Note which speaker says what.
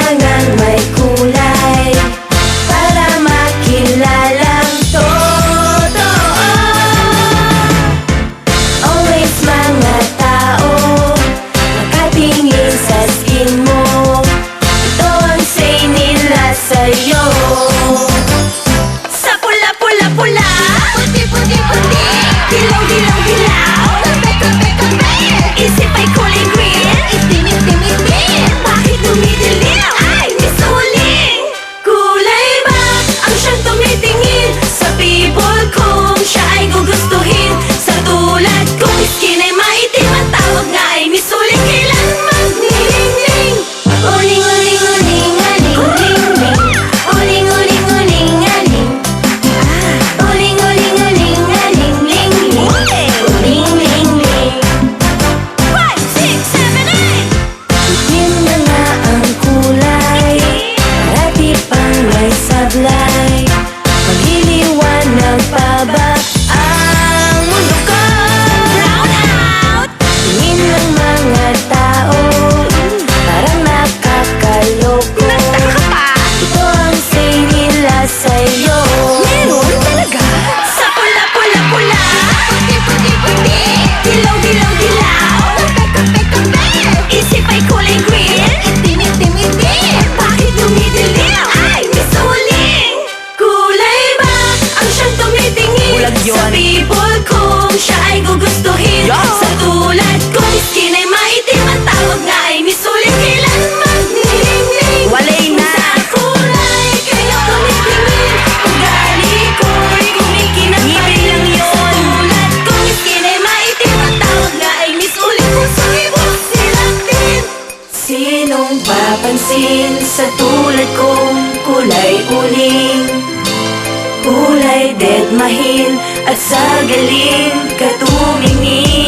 Speaker 1: kailangan may kulay para makilalang totoo. Always mga tao nakatingin sa skin mo. Ito ang say nila sa'yo. Sa pula-pula-pula, puti-puti-puti, dilaw-dilaw-dilaw, kape-kape-kape, isip ay kulay green, itim-itim-itim, bakit dumidilim? Ay, Miss Uling! Kulay ba ang siyang tumitingin sa people kung siya ay gugustuhin? Sa tulad kong skin ay maitim, ang tawag nga ay Miss Uling. Kailan magniling-ling? Uling-uling-uling-aling, ling-ling. Uling-uling-uling-aling, uling-uling-uling-aling, ling-ling. Uling-ling-ling. 5, 6, 7, 8. Itim na nga ang kulay, parati pang may sablay. Magliliwanag pa ba ang mundo ko? Brown out! Tingin ng mga tao, parang nakakaloko. Ito ang say nila sa'yo. Meron talaga? Sa pula-pula-pula, puti-puti-puti, dilaw-dilaw-dilaw, kape-kape-kape, isip ay kulay green, itim-itim-itim, bakit dumidilim? Ay, Miss Uling! Kulay ba ang siyang tumitingin
Speaker 2: Bulag yun.
Speaker 1: sa people kung siya ay gugustuhin?
Speaker 2: Yo!
Speaker 1: Sa tulad kong skin ay maitim, ang tawag nga ay Miss Uling. Kailan magniling-ling?
Speaker 2: Walay na.
Speaker 1: Sa kulay kayo tumitingin, ugali ko'y kumikinang-kinig.
Speaker 2: Ngipin lang yun.
Speaker 1: Sa tulad kong skin ay maitim, ang tawag nga ay Miss Uling. Puso'y silang din. Sinong papansin sa tulad kong kulay uling? Kulay dead mahil at sa galing katumingin.